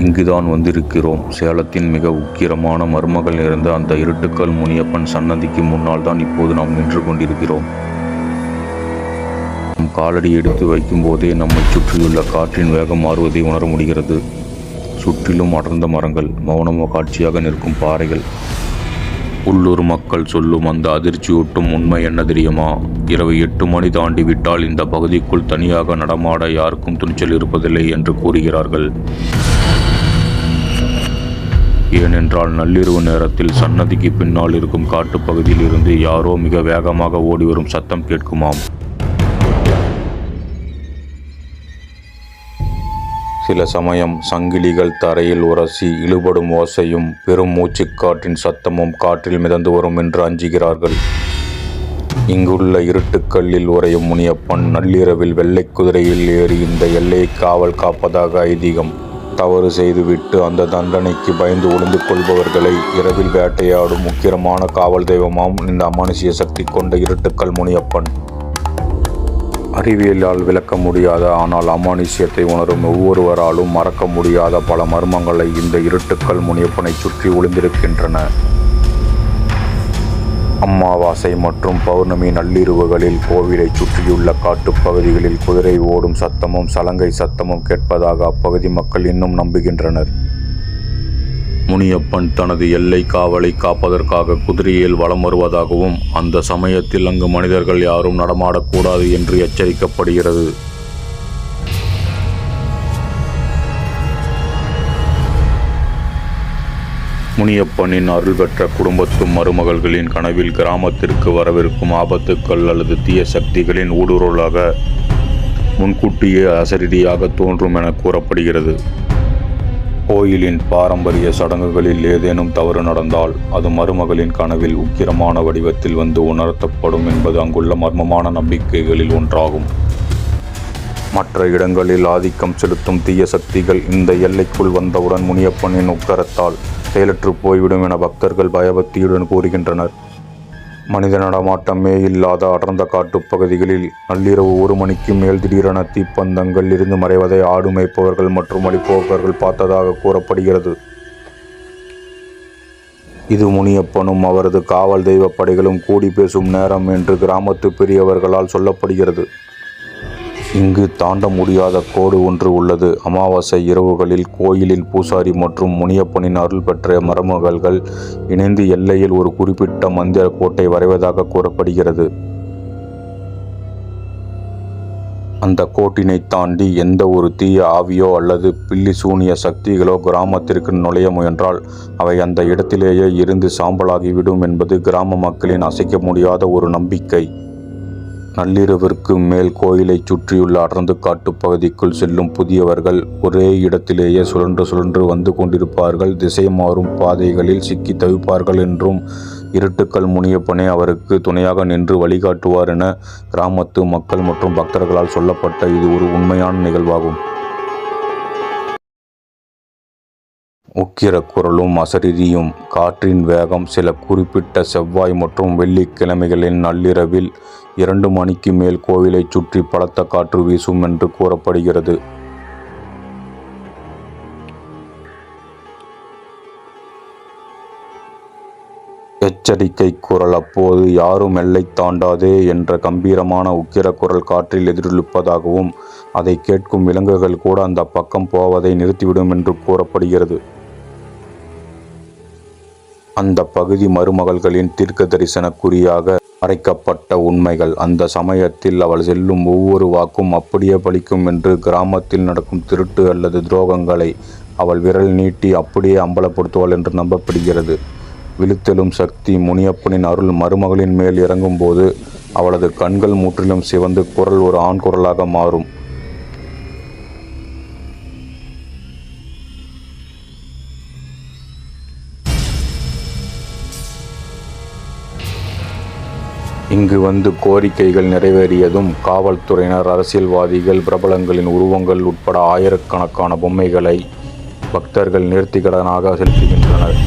இங்குதான் வந்திருக்கிறோம். சேலத்தின் மிக உக்கிரமான மருமகள் நிறைந்த அந்த இருட்டுக்கல் முனியப்பன் சன்னதிக்கு முன்னால் தான் இப்போது நாம் நின்று கொண்டிருக்கிறோம். நம் காலடி எடுத்து வைக்கும் போதே நம்மை சுற்றியுள்ள காற்றின் வேகம் மாறுவதை உணர முடிகிறது. சுற்றிலும் அடர்ந்த மரங்கள், மௌனமோ காட்சியாக நிற்கும் பாறைகள். உள்ளூர் மக்கள் சொல்லும் அந்த அதிர்ச்சியூட்டும் உண்மை என்ன தெரியுமா? இரவு 8 மணி தாண்டி விட்டால் இந்த பகுதிக்குள் தனியாக நடமாட யாருக்கும் துணிச்சல் இருப்பதில்லை என்று கூறுகிறார்கள். ஏனென்றால் நள்ளிரவு நேரத்தில் சன்னதிக்கு பின்னால் இருக்கும் காட்டுப்பகுதியில் இருந்து யாரோ மிக வேகமாக ஓடிவரும் சத்தம் கேட்குமாம். சில சமயம் சங்கிலிகள் தரையில் உரசி இழுபடும் ஓசையும் பெரும் மூச்சுக்காற்றின் சத்தமும் காற்றில் மிதந்து வரும் என்று அஞ்சுகிறார்கள். இங்குள்ள இருட்டுக்கல்லில் உறையும் முனியப்பன் நள்ளிரவில் வெள்ளை குதிரையில் ஏறி இந்த எல்லையை காவல் காப்பதாக ஐதீகம். தவறு செய்துவிட்டு அந்த தண்டனைக்கு பயந்து ஒளிந்து கொள்பவர்களை இரவில் வேட்டையாடும் உக்கிரமான காவல் தெய்வமாம் இந்த அமானுஷ்ய சக்தி கொண்ட இருட்டுக்கல் முனியப்பன். அறிவியலால் விளக்க முடியாத ஆனால் அமானுஷ்யத்தை உணரும் ஒவ்வொருவராலும் மறக்க முடியாத பல மர்மங்களை இந்த இருட்டுக்கல் முனியப்பனை சுற்றி ஒளிந்திருக்கின்றன. அமாவாசை மற்றும் பௌர்ணமி நள்ளிரவுகளில் கோவிலை சுற்றியுள்ள காட்டுப்பகுதிகளில் குதிரை ஓடும் சத்தமும் சலங்கை சத்தமும் கேட்பதாக அப்பகுதி மக்கள் இன்னும் நம்புகின்றனர். முனியப்பன் தனது எல்லை காவலை காப்பதற்காக குதிரையில் வலம் வருவதாகவும் அந்த சமயத்தில் அங்கு மனிதர்கள் யாரும் நடமாடக்கூடாது என்று எச்சரிக்கப்படுகிறது. முனியப்பனின் அருள் பெற்ற குடும்பத்து மருமகள்களின் கனவில் கிராமத்திற்கு வரவிருக்கும் ஆபத்துக்கள் அல்லது தீய சக்திகளின் ஊடுருவலாக முன்கூட்டியே அசரீரியாக தோன்றும் என கூறப்படுகிறது. கோயிலின் பாரம்பரிய சடங்குகளில் ஏதேனும் தவறு நடந்தால் அது மருமகளின் கனவில் உக்கிரமான வடிவத்தில் வந்து உணர்த்தப்படும் என்பது அங்குள்ள மர்மமான நம்பிக்கைகளில் ஒன்றாகும். மற்ற இடங்களில் ஆதிக்கம் செலுத்தும் தீய சக்திகள் இந்த எல்லைக்குள் வந்தவுடன் முனியப்பனின் உக்கரத்தால் செயலற்று போய்விடும் என பக்தர்கள் பயபக்தியுடன் கூறுகின்றனர். மனித நடமாட்டமே இல்லாத அடர்ந்த காட்டுப்பகுதிகளில் நள்ளிரவு 1 மணிக்கு மேல் திடீரென தீப்பந்தங்கள் இருந்து மறைவதை ஆடு மேய்ப்பவர்கள் மற்றும் வழிபோக்கர்கள் பார்த்ததாக கூறப்படுகிறது. இது முனியப்பனும் அவரது காவல் தெய்வ படைகளும் கூடி பேசும் நேரம் என்று கிராமத்து பெரியவர்களால் சொல்லப்படுகிறது. இங்கு தாண்ட முடியாத கோடு ஒன்று உள்ளது. அமாவாசை இரவுகளில் கோயிலில் பூசாரி மற்றும் முனியப்பனின் அருள் பெற்ற மருமகள்கள் இணைந்து எல்லையில் ஒரு குறிப்பிட்ட மந்திர கோட்டை வரைவதாக கூறப்படுகிறது. அந்த கோட்டினை தாண்டி எந்த ஒரு தீய ஆவியோ அல்லது பில்லி சூனிய சக்திகளோ கிராமத்திற்கு நுழைய முயன்றால் அவை அந்த இடத்திலேயே இருந்து சாம்பலாகிவிடும் என்பது கிராம மக்களின் அசைக்க முடியாத ஒரு நம்பிக்கை. நள்ளிரவிற்கு மேல் கோயிலை சுற்றியுள்ள அடர்ந்து காட்டுப்பகுதிக்குள் செல்லும் புதியவர்கள் ஒரே இடத்திலேயே சுழன்று வந்து கொண்டிருப்பார்கள். திசை மாறும் பாதைகளில் சிக்கி தவிப்பார்கள் என்றும் இருட்டுக்கல் முனியப்பனே அவருக்கு துணையாக நின்று வழிகாட்டுவார் என கிராமத்து மக்கள் மற்றும் பக்தர்களால் சொல்லப்பட்ட இது ஒரு உண்மையான நிகழ்வாகும். உக்கிர குரலும் அசரீரியும் காற்றின் வேகம் சில குறிப்பிட்ட செவ்வாய் மற்றும் வெள்ளிக்கிழமைகளின் நள்ளிரவில் 2 மணிக்கு மேல் கோவிலை சுற்றி பலத்த காற்று வீசும் என்று கூறப்படுகிறது. எச்சரிக்கை குரல் அப்போது யாரும் எல்லை தாண்டாதே என்ற கம்பீரமான உக்கிர குரல் காற்றில் எதிரொலிப்பதாகவும் அதை கேட்கும் விலங்குகள் கூட அந்த பக்கம் போவதை நிறுத்திவிடும் என்று கூறப்படுகிறது. அந்த பகுதி மருமகள்களின் தீர்க்க தரிசன குறியாக மறைக்கப்பட்ட உண்மைகள். அந்த சமயத்தில் அவள் செல்லும் ஒவ்வொரு வாக்கும் அப்படியே பலிக்கும் என்று கிராமத்தில் நடக்கும் திருட்டு அல்லது துரோகங்களை அவள் விரல் நீட்டி அப்படியே அம்பலப்படுத்துவாள் என்று நம்பப்படுகிறது. விழுத்தெழும் சக்தி முனியப்பனின் அருள் மருமகளின் மேல் இறங்கும் போது அவளது கண்கள் முற்றிலும் சிவந்து குரல் ஒரு ஆண் குரலாக மாறும். இங்கு வந்து கோரிக்கைகள் நிறைவேறியதும் காவல்துறையினர், அரசியல்வாதிகள், பிரபலங்களின் உருவங்கள் உட்பட ஆயிரக்கணக்கான பொம்மைகளை பக்தர்கள் நேர்த்திக்கடனாக செலுத்துகின்றனர்.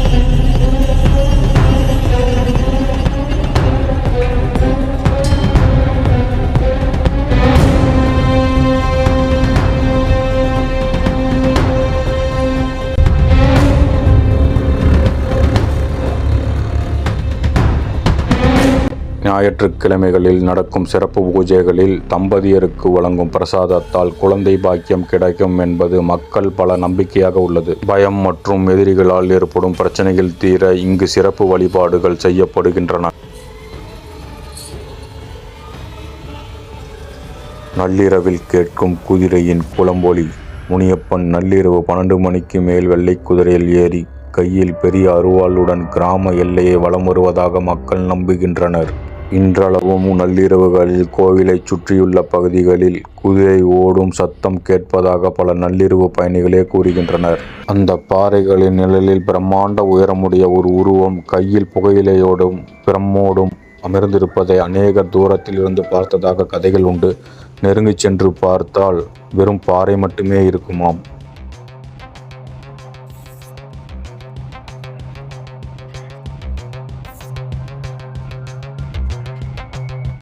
ஞாயிற்றுக்கிழமைகளில் நடக்கும் சிறப்பு பூஜைகளில் தம்பதியருக்கு வழங்கும் பிரசாதத்தால் குழந்தை பாக்கியம் கிடைக்கும் என்பது மக்கள் பல நம்பிக்கையாக உள்ளது. பயம் மற்றும் எதிரிகளால் ஏற்படும் பிரச்சனைகள் தீர இங்கு சிறப்பு வழிபாடுகள் செய்யப்படுகின்றன. நள்ளிரவில் கேட்கும் குதிரையின் குளம்பொலி. முனியப்பன் நள்ளிரவு 12 மணிக்கு மேல் வெள்ளை குதிரையில் ஏறி கையில் பெரிய அருவாளுடன் கிராம எல்லையை வலம் வருவதாக மக்கள் நம்புகின்றனர். இன்றளவும் நள்ளிரவுகளில் கோவிலை சுற்றியுள்ள பகுதிகளில் குதிரை ஓடும் சத்தம் கேட்பதாக பல நள்ளிரவு பயணிகளே கூறுகின்றனர். அந்த பாறைகளின் நிழலில் பிரம்மாண்ட உயரமுடைய ஒரு உருவம் கையில் புகையிலையோடும் பிரம்மோடும் அமர்ந்திருப்பதை அநேகர் தூரத்தில் இருந்து பார்த்ததாக கதைகள் உண்டு. நெருங்கிச் சென்று பார்த்தால் வெறும் பாறை மட்டுமே இருக்குமாம்.